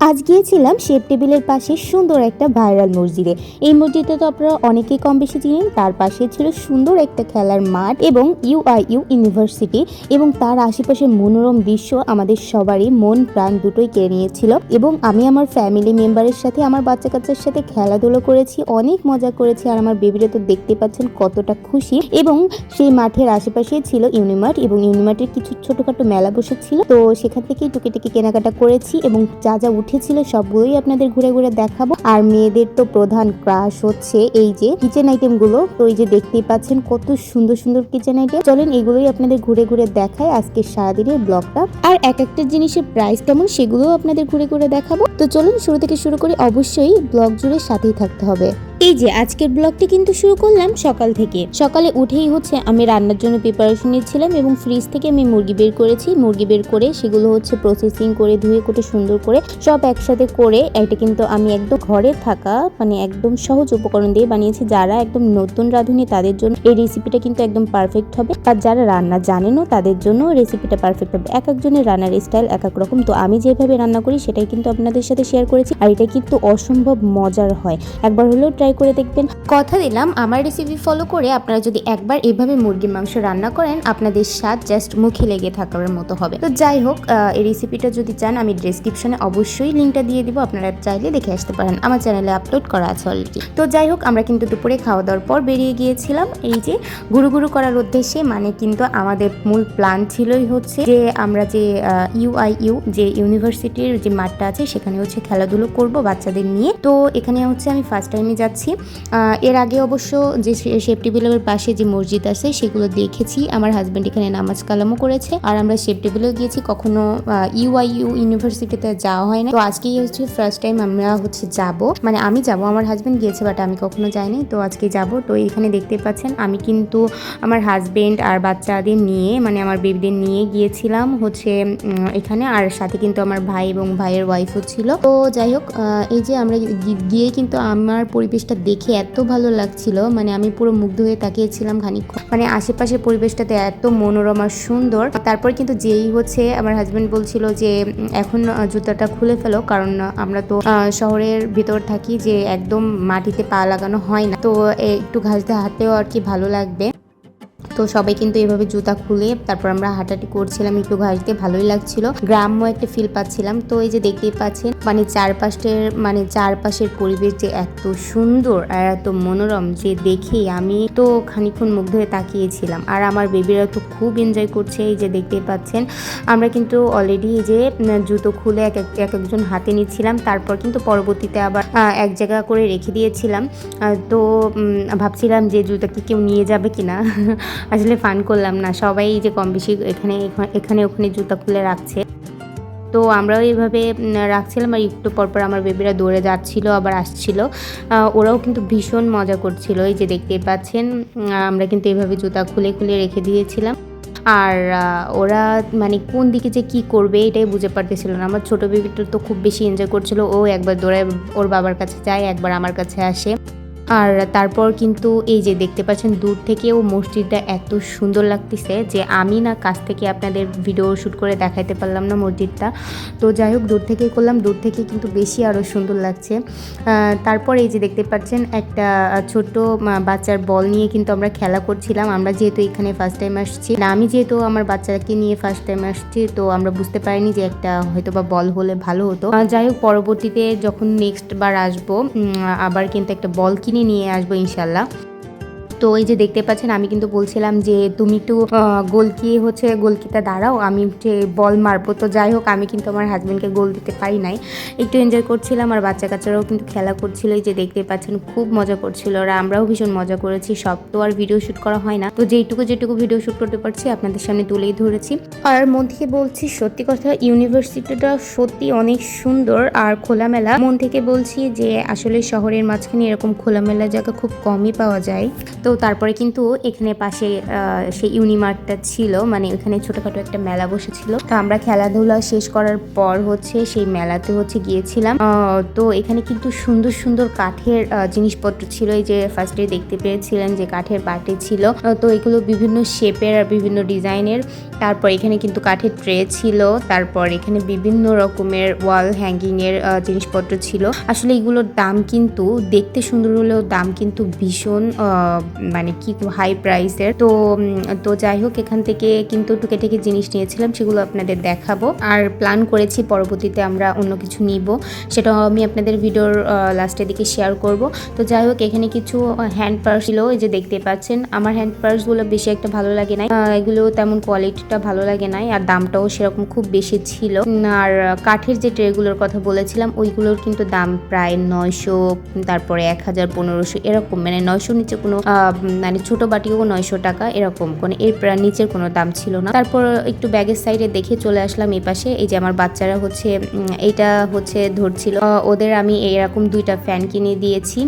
আজ গিয়েছিলাম শেপ টেবিলের পাশে সুন্দর একটা ভাইরাল মসজিদে। এই মসজিদটা তো আপনারা অনেকেই কম বেশি চিনেন। তার পাশে ছিল সুন্দর একটা খেলার মাঠ এবং ইউআইইউ ইউনিভার্সিটি, এবং তার আশেপাশের মনোরম দৃশ্য আমাদের সবারই মন প্রাণ দুটোই কেড়ে নিয়েছিল। এবং আমি আমার ফ্যামিলি মেম্বারের সাথে, আমার বাচ্চা কাচ্চার সাথে খেলাধুলো করেছি, অনেক মজা করেছি। আর আমার বেবিরা তো দেখতে পাচ্ছেন কতটা খুশি। এবং সেই মাঠের আশেপাশেই ছিল ইউনিমার্ট, এবং ইউনিমার্টের কিছু ছোটখাটো মেলা বসেছিল, তো সেখান থেকেই টুকিটাকি কেনাকাটা করেছি এবং যা যা উঠেছিল সবগুলোই আপনাদের ঘুরে ঘুরে দেখাবো। আর মেয়েদের তো প্রধান ক্রাশ হচ্ছে এই যে কিচেন আইটেম গুলো। তো এই যে দেখতেই পাচ্ছেন কত সুন্দর সুন্দর কিচেন আইটেম। চলেন এগুলোই আপনাদের ঘুরে ঘুরে দেখায় আজকে সারাদিনের ব্লগটা। আর এক একটা জিনিসের প্রাইস কেমন সেগুলো আপনাদের ঘুরে ঘুরে দেখাবো। তো চলুন শুরু থেকে শুরু করি, অবশ্যই ব্লগ জুড়ে সাথেই থাকতে হবে। এই যে আজকের ব্লগটি কিন্তু শুরু করলাম সকাল থেকে। সকালে উঠেই হচ্ছে আমি রান্নার জন্য প্রিপারেশন নিচ্ছিলাম এবং ফ্রিজ থেকে আমি মুরগি বের করেছি। মুরগি বের করে সেগুলো হচ্ছে প্রসেসিং করে ধুয়ে কুটে সুন্দর করে সব একসাথে করে, এটা কিন্তু আমি একদম ঘরে থাকা মানে একদম সহজ উপকরণ দিয়ে বানিয়েছি। যারা একদম নতুন রাঁধুনি তাদের জন্য এই রেসিপিটা কিন্তু একদম পারফেক্ট হবে, আর যারা রান্না জানেনও তাদের জন্য রেসিপিটা পারফেক্ট হবে। এক একজনের রান্নার স্টাইল এক এক রকম, তো আমি যেভাবে রান্না করি সেটাই কিন্তু আপনাদের সাথে শেয়ার করেছি। আর এটা কিন্তু অসম্ভব মজার হয়, একবার হলেও ট্রাই করে দেখবেন। কথা দিলাম আমার রেসিপি ফলো করে আপনারা যদি একবার এভাবে মুরগির মাংস রান্না করেন, আপনাদের স্বাদ জাস্ট মুখে লেগে থাকার মতো হবে। তো যাই হোক, এই রেসিপিটা যদি চান আমি ডেসক্রিপশনে অবশ্যই লিঙ্কটা দিয়ে দিব, আপনারা চাইলে দেখে আসতে পারেন, আমার চ্যানেলে আপলোড করা আছে অলরেডি। তো যাই হোক, আমরা কিন্তু দুপুরে খাওয়া দাওয়ার পর বেরিয়ে গিয়েছিলাম এই যে ঘুরু ঘুরু করার উদ্দেশ্যে। মানে কিন্তু আমাদের মূল প্ল্যান ছিলই হচ্ছে যে আমরা যে ইউআইইউ যে ইউনিভার্সিটির যে মাঠটা আছে সেখানে হচ্ছে খেলাধুলো করব বাচ্চাদের নিয়ে। তো এখানে হচ্ছে আমি ফার্স্ট টাইমে যাচ্ছি। এর আগে অবশ্য যে শেপ টেবিলের পাশে যে মসজিদ আছে সেগুলো দেখেছি, আমার হাজব্যান্ড এখানে নামাজ কালামও করেছে। আর আমরা শেপ টেবিলেও গিয়েছি, কখনো ইউআইইউ ইউনিভার্সিটিতে যাওয়া হয় না। তো আজকেই হচ্ছে ফার্স্ট টাইম আমরা হচ্ছে যাব, মানে আমি যাব, আমার হাজব্যান্ড গিয়েছে বাট আমি কখনো যাইনি, তো আজকে যাব। তো এখানে দেখতে পাচ্ছেন আমি কিন্তু আমার হাজব্যান্ড আর বাচ্চাদের নিয়ে, মানে আমার বেবিদের নিয়ে গিয়েছিলাম হচ্ছে এখানে। আর সাথে কিন্তু আমার ভাই এবং ভাইয়ের ওয়াইফও ছিল। তো যাই হোক, এই যে আমরা গিয়ে কিন্তু আমার পরিবেশটা দেখে এত ভালো লাগছিল, মানে আমি পুরো মুগ্ধ হয়ে তাকিয়েছিলাম খানিকক্ষণ। মানে আশেপাশের পরিবেশটাতে এত মনোরম আর সুন্দর। তারপর কিন্তু যেই হচ্ছে আমার হাজব্যান্ড বলছিল যে এখন জুতাটা খুলে ফেলো, কারণ আমরা তো শহরের ভিতর থাকি, যে একদম মাটিতে পা লাগানো হয় না, তো একটু ঘাস দিয়ে হাঁটলেও আর কি ভালো লাগবে। তো সবাই কিন্তু এভাবে জুতা খুলে তারপর আমরা হাঁটাহাঁটি করছিলাম, একটু ঘাস দিয়ে ভালোই লাগছিল, গ্রাম্য একটা ফিল পাচ্ছিলাম। তো এই যে দেখতেই পাচ্ছেন মানে চারপাশের পরিবেশ যে এত সুন্দর আর এত মনোরম, যে দেখে আমি তো খানিকক্ষণ মুগ্ধ হয়ে তাকিয়েছিলাম। আর আমার বেবিরা তো খুব এনজয় করছে। এই যে দেখতেই পাচ্ছেন আমরা কিন্তু অলরেডি এই যে জুতো খুলে এক একজন হাতে নিচ্ছিলাম, তারপর কিন্তু পরবর্তীতে আবার এক জায়গা করে রেখে দিয়েছিলাম। তো ভাবছিলাম যে জুতা কি কেউ নিয়ে যাবে কিনা, আসলে ফান করলাম না, সবাই যে কম বেশি এখানে ওখানে জুতা খুলে রাখছে। তো আমরাও এইভাবে রাখছিলাম, আর একটু পরপর আমার বেবিরা দৌড়ে যাচ্ছিল আবার আসছিল, ওরাও কিন্তু ভীষণ মজা করছিল। এই যে দেখতেই পাচ্ছেন আমরা কিন্তু এইভাবে জুতা খুলে খুলে রেখে দিয়েছিলাম। আর ওরা মানে কোন দিকে যে কি করবে এটাই বুঝে পারতেছিল না। আমার ছোটো বেবিটা তো খুব বেশি এনজয় করছিল, ও একবার দৌড়ায় ওর বাবার কাছে যায়, একবার আমার কাছে আসে। আর তারপর কিন্তু এই যে দেখতে পাচ্ছেন দূর থেকেও মসজিদটা এত সুন্দর লাগতেছে, যে আমি না কাছ থেকে আপনাদের ভিডিও শ্যুট করে দেখাইতে পারলাম না মসজিদটা। তো যাই হোক, দূর থেকে করলাম, দূর থেকে কিন্তু বেশি আরও সুন্দর লাগছে। তারপর এই যে দেখতে পাচ্ছেন একটা ছোট্ট বাচ্চার বল নিয়ে কিন্তু আমরা খেলা করছিলাম। আমরা যেহেতু এখানে ফার্স্ট টাইম আসছি, না আমি যেহেতু আমার বাচ্চাকে নিয়ে ফার্স্ট টাইম আসছি, তো আমরা বুঝতে পারিনি যে একটা হয়তো বা বল হলে ভালো হতো। যাই হোক, পরবর্তীতে যখন নেক্সট বার আসবো আবার কিন্তু একটা বল কিনে নিয়ে আসবো ইনশাল্লাহ। তো এই যে দেখতে পাচ্ছেন আমি কিন্তু বলছিলাম যে তুমি একটু গোলকিতে দাঁড়াও, আমি যে বল মারবো। তো যাই হোক, আমি কিন্তু আমার হাজব্যান্ডকে গোল দিতে পারি নাই, একটু এনজয় করছিলাম। আর বাচ্চা কাচ্চারাও কিন্তু খেলা করছিল, এই যে দেখতে পাচ্ছেন খুব মজা করছিল ওরা, আমরাও ভীষণ মজা করেছি। সব তো আর ভিডিও শ্যুট করা হয় না, তো যেটুকু ভিডিও শ্যুট করতে পারছি আপনাদের সামনে তুলেই ধরেছি। আর মন থেকে বলছি, সত্যি কথা ইউনিভার্সিটিটা সত্যি অনেক সুন্দর আর খোলামেলা। মন থেকে বলছি যে আসলে শহরের মাঝখানে এরকম খোলামেলা জায়গা খুব কমই পাওয়া যায়। তো তো তারপরে কিন্তু এখানে পাশে সেই ইউনিমার্টটা ছিল, মানে ওখানে ছোটোখাটো একটা মেলা বসেছিল। তো আমরা খেলাধুলা শেষ করার পর হচ্ছে সেই মেলাতে হচ্ছে গিয়েছিলাম। তো এখানে কিন্তু সুন্দর সুন্দর কাঠের জিনিসপত্র ছিল। এই যে ফার্স্টে দেখতে পেয়েছিলেন যে কাঠের বাটি ছিল, তো এগুলো বিভিন্ন শেপের আর বিভিন্ন ডিজাইনের। তারপর এখানে কিন্তু কাঠের ট্রে ছিল, তারপর এখানে বিভিন্ন রকমের ওয়াল হ্যাঙ্গিংয়ের জিনিসপত্র ছিল। আসলে এগুলোর দাম কিন্তু দেখতে সুন্দর হলেও দাম কিন্তু ভীষণ মানে কি হাই প্রাইসের। তো যাই হোক, এখান থেকে কিন্তু টুকেটাকি জিনিস নিয়েছিলাম, সেগুলো আপনাদের দেখাবো। আর প্ল্যান করেছি পরবর্তীতে আমরা অন্য কিছু নিব, সেটাও আমি আপনাদের ভিডিওর লাস্টের দিকে শেয়ার করব। তো যাই হোক, এখানে কিছু হ্যান্ড পার্স ছিল, এই যে দেখতে পাচ্ছেন। আমার হ্যান্ড পার্সগুলো বেশি একটা ভালো লাগে নাই, এগুলো তেমন কোয়ালিটিটা ভালো লাগে নাই, আর দামটাও সেরকম খুব বেশি ছিল। আর কাঠের যে ট্রেগুলোর কথা বলেছিলাম ওইগুলোর কিন্তু দাম প্রায় 900, তারপরে 1000, 1500 এরকম, মানে 900 নিচে কোনো মানে ছোট বাটিও 900 টাকা এরকম, কোনো এর নিচের কোনো দাম ছিল না। তারপর একটু ব্যাগের সাইডে দেখে চলে আসলাম এই পাশে। এই যে আমার বাচ্চারা হচ্ছে এইটা হচ্ছে ধরছিল, ওদের আমি এরকম 2টা ফ্যান কিনে দিয়েছি।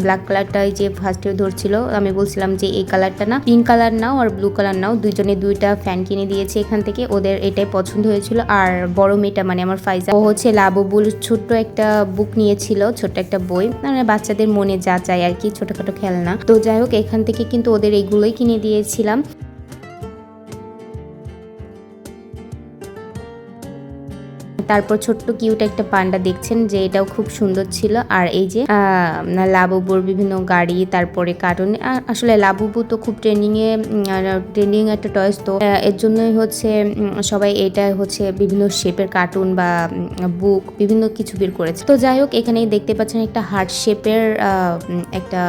ব্ল্যাক কালারটা এই যে ফার্স্টে ধরছিল, আমি বলছিলাম যে এই কালারটা না, পিঙ্ক কালার নাও আর ব্লু কালার নাও, দুইজনে 2টা ফ্যান কিনে দিয়েছি এখান থেকে। ওদের এটাই পছন্দ হয়েছিল। আর বড় মেয়েটা মানে আমার ফাইজা, ও হচ্ছে লাবুবুর ছোট্ট একটা বুক নিয়েছিল, ছোট্ট একটা বই, মানে বাচ্চাদের মনে যা চায় আর কি, ছোটখাটো খেলনা। তো যাই হোক, এখান থেকে কিন্তু ওদের এইগুলোই কিনে দিয়েছিলাম। তারপর ছোট্ট কিউট একটা পান্ডা দেখছেন যে এটাও খুব সুন্দর ছিল। আর এই যে লাবুবুর বিভিন্ন গাড়ি, তারপরে কার্টুন। আসলে লাবুবু তো খুব ট্রেন্ডিং একটা টয়েস, তো এর জন্যই হচ্ছে সবাই এটা হচ্ছে বিভিন্ন শেপের কার্টুন বা বুক বিভিন্ন কিছু বের করেছে। তো যাই হোক, এখানেই দেখতে পাচ্ছেন একটা হার্ট শেপের একটা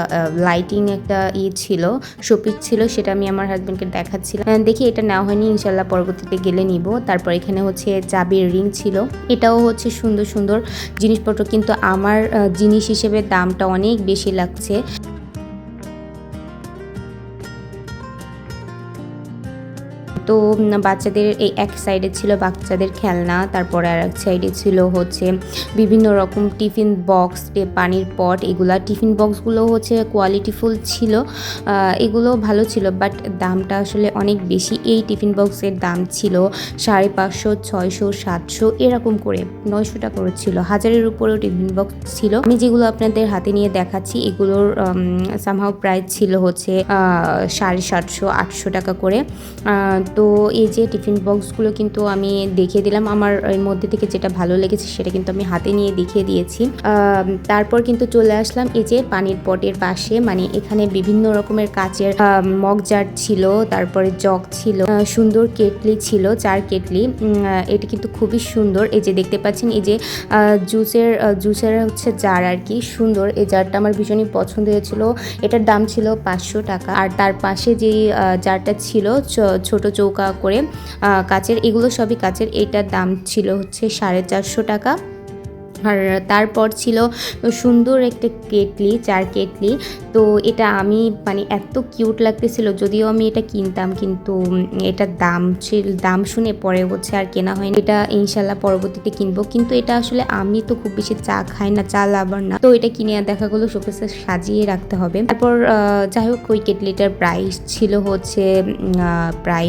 লাইটিং একটা ছিল, শোপিস ছিল, সেটা আমি আমার হাজবেন্ডকে দেখাচ্ছিলাম। দেখি এটা নেওয়া হয়নি, ইনশাল্লাহ পরবর্তীতে গেলে নিব। তারপর এখানে হচ্ছে চাবির রিং ছিল, এটাও হচ্ছে সুন্দর সুন্দর জিনিসপত্র, কিন্তু আমার জিনিস হিসেবে দামটা অনেক বেশি লাগছে। তো বাচ্চাদের এই এক সাইডে ছিল বাচ্চাদের খেলনা, তারপরে আর এক সাইডে ছিল হচ্ছে বিভিন্ন রকম টিফিন বক্স, পানির পট। এগুলা টিফিন বক্সগুলো হচ্ছে কোয়ালিটিফুল ছিল, এগুলো ভালো ছিল, বাট দামটা আসলে অনেক বেশি। এই টিফিন বক্সের দাম ছিল 550, 600, 700 এরকম করে, 900 টাকা করে ছিল। 1000-এর উপরেও টিফিন বক্স ছিল। আমি যেগুলো আপনাদের হাতে নিয়ে দেখাচ্ছি এগুলোর সামহাও প্রাইস ছিল হচ্ছে 750, 800 টাকা করে। তো এই যে টিফিন বক্সগুলো কিন্তু আমি দেখিয়ে দিলাম, আমার এর মধ্যে থেকে যেটা ভালো লেগেছে সেটা কিন্তু আমি হাতে নিয়ে দেখিয়ে দিয়েছি। তারপর কিন্তু চলে আসলাম এই যে পানির পটের পাশে, মানে এখানে বিভিন্ন রকমের কাচের মগ জার ছিল, তারপরে জগ ছিল, সুন্দর কেটলি ছিল, 4 কেটলি। এটা কিন্তু খুবই সুন্দর। এই যে দেখতে পাচ্ছেন, এই যে জুসের হচ্ছে জার আর কি, সুন্দর। এই জারটা আমার ভীষণই পছন্দ হয়েছিল, এটার দাম ছিল 500 টাকা। আর তার পাশে যে জারটা ছিল ছোট চৌকা করে কাচের, এগুলো সবই কাচের, এটার দাম ছিল হচ্ছে 450 টাকা। আর তারপর ছিল সুন্দর একটা কেটলি, 4 কেটলি। তো এটা আমি মানে এত কিউট লাগতেছিল, যদিও আমি এটা কিনতাম, কিন্তু এটার দাম শুনে পরে হচ্ছে আর কেনা হয়নি। এটা ইনশাল্লাহ পরবর্তীতে কিনবো, কিন্তু এটা আসলে আমি তো খুব বেশি চা খাই না, চা লাভার না, তো এটা কিনে দেখা গেলো শোকেসে সাজিয়ে রাখতে হবে। তারপর যাই হোক, ওই কেটলিটার প্রাইস ছিল হচ্ছে প্রায়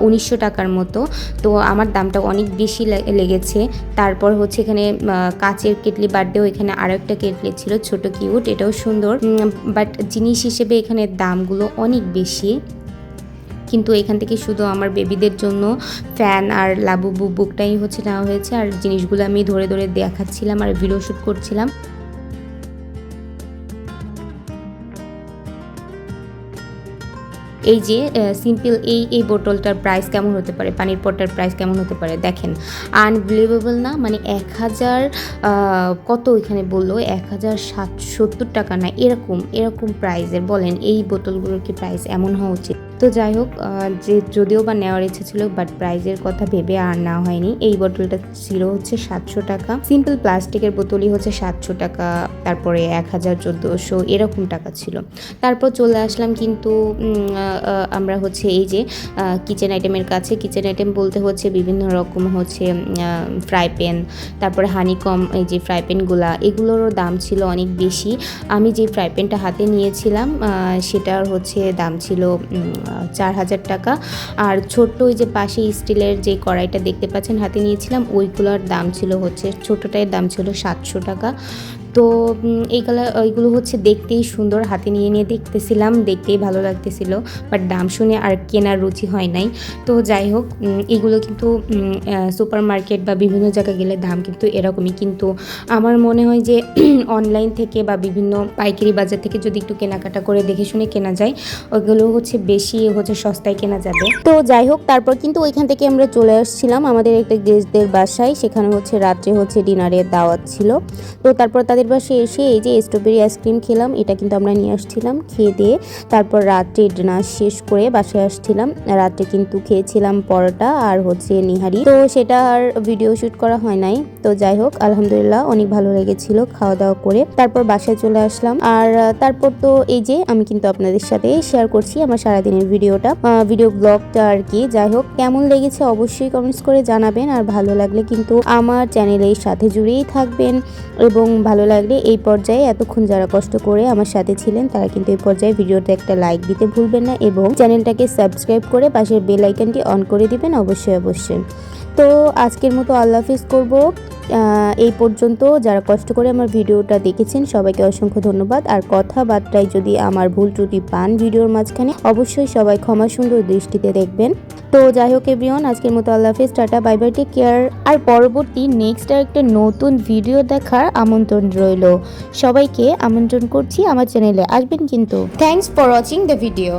1900 টাকার মতো। তো আমার দামটা অনেক বেশি লেগেছে। তারপর হচ্ছে এখানে কাচের কেটলি বাদ দিয়েও এখানে আরো একটা কেটলি ছিল, ছোট কিউট, এটাও সুন্দর, বাট জিনিস হিসেবে এখানে দামগুলো অনেক বেশি। কিন্তু এখান থেকে শুধু আমার বেবিদের জন্য ফ্যান আর লাবুবু বুকটাই হচ্ছে নেওয়া হয়েছে, আর জিনিসগুলো আমি ধরে ধরে দেখাচ্ছিলাম আর ভিডিও শ্যুট করছিলাম। এই যে সিম্পল এই বোতলটার প্রাইস কেমন হতে পারে, পানির পটটার প্রাইস কেমন হতে পারে দেখেন, আনবিলিভেবল না? মানে 1000 কত এখানে বললো 1770 টাকা না, এরকম প্রাইসের। বলেন এই বোতলগুলোর কি প্রাইস এমন হওয়া উচিত? তো যাই হোক, যে যদিও বা নেওয়ার ইচ্ছে ছিল, বাট প্রাইজের কথা ভেবে আর নেওয়া হয়নি। এই বোতলটা ছিল হচ্ছে 700 টাকা, সিম্পল প্লাস্টিকের বোতলই হচ্ছে 700 টাকা, তারপরে 1000, 1400 এরকম টাকা ছিল। তারপর চলে আসলাম কিন্তু আমরা হচ্ছে এই যে কিচেন আইটেমের কাছে। কিচেন আইটেম বলতে হচ্ছে বিভিন্ন রকম হচ্ছে ফ্রাই প্যান, তারপরে হানিকম, এই যে ফ্রাই প্যানগুলা, এগুলোরও দাম ছিল অনেক বেশি। আমি যে ফ্রাই প্যানটা হাতে নিয়েছিলাম সেটার হচ্ছে দাম ছিল 4000 টাকা। আর ছোট্ট ওই যে পাশে স্টিলের যে কড়াইটা দেখতে পাচ্ছেন হাতে নিয়েছিলাম, ওইগুলোর দাম ছিল হচ্ছে, ছোটোটার দাম ছিল 700 টাকা। তো ওইগুলো হচ্ছে দেখতেই সুন্দর, হাতে নিয়ে দেখতেছিলাম, দেখতেই ভালো লাগতেছিল, বাট দাম শুনে আর কেনার রুচি হয় নাই। তো যাই হোক, এগুলো কিন্তু সুপার মার্কেট বা বিভিন্ন জায়গায় গেলে দাম কিন্তু এরকমই, কিন্তু আমার মনে হয় যে অনলাইন থেকে বা বিভিন্ন পাইকারি বাজার থেকে যদি একটু কেনাকাটা করে দেখে শুনে কেনা যায়, ওইগুলো হচ্ছে বেশি হচ্ছে সস্তায় কেনা যাবে। তো যাই হোক, তারপর কিন্তু ওইখান থেকে আমরা চলে আসছিলাম আমাদের একটা গেস্টদের বাসায়। সেখানে হচ্ছে রাত্রে হচ্ছে ডিনারের দাওয়াত ছিল। তো তারপর তাদের বাসায় এসে এই যে স্ট্রবেরি আইসক্রিম খেলাম, এটা কিন্তু আমরা নিয়ে আসছিলাম। খেয়ে দিয়ে তারপর রাত্রে ডিনার শেষ করে বাসায় আসছিলাম। রাত্রে কিন্তু খেয়েছিলাম পরোটা আর হচ্ছে নিহারি, তো সেটা আর ভিডিও শ্যুট করা হয় নাই। তো যাই হোক, আলহামদুলিল্লাহ অনেক ভালো লেগেছিল খাওয়া দাওয়া করে। তারপর বাসায় চলে আসলাম। আর তারপর তো এই যে আমি কিন্তু আপনাদের সাথে শেয়ার করছি আমার সারাদিনের ভিডিও ব্লগটা আর কি। যাই হোক, কেমন লেগেছে অবশ্যই কমেন্টস করে জানাবেন, আর ভালো লাগলে কিন্তু আমার চ্যানেলের সাথে জুড়েই থাকবেন। এবং ভালো লাগলে এই পর্যায়ে এতক্ষণ যারা কষ্ট করে আমার সাথে ছিলেন, তারা কিন্তু এই পর্যায়ে ভিডিওতে একটা লাইক দিতে ভুলবেন না, এবং চ্যানেলটাকে সাবস্ক্রাইব করে পাশের বেল আইকনটি অন করে দিবেন অবশ্যই। তো আজকের মতো আল্লাহ হাফিজ করব। এই পর্যন্ত যারা কষ্ট করে আমার ভিডিওটা দেখেছেন সবাইকে অসংখ্য ধন্যবাদ। আর কথাবার্তায় যদি আমার ভুল ত্রুটি পান ভিডিওর মাঝখানে, অবশ্যই সবাই ক্ষমা সুন্দর দৃষ্টিতে দেখবেন। তো যাই হোক এভরিওয়ান, আজকের মতো আল্লাহ হাফিজ, tata, bye bye, take care. আর পরবর্তী নেক্সট আর একটা নতুন ভিডিও দেখার আমন্ত্রণ রইল। সবাইকে আমন্ত্রণ করছি আমার চ্যানেলে আসবেন কিন্তু। Thanks for watching the video.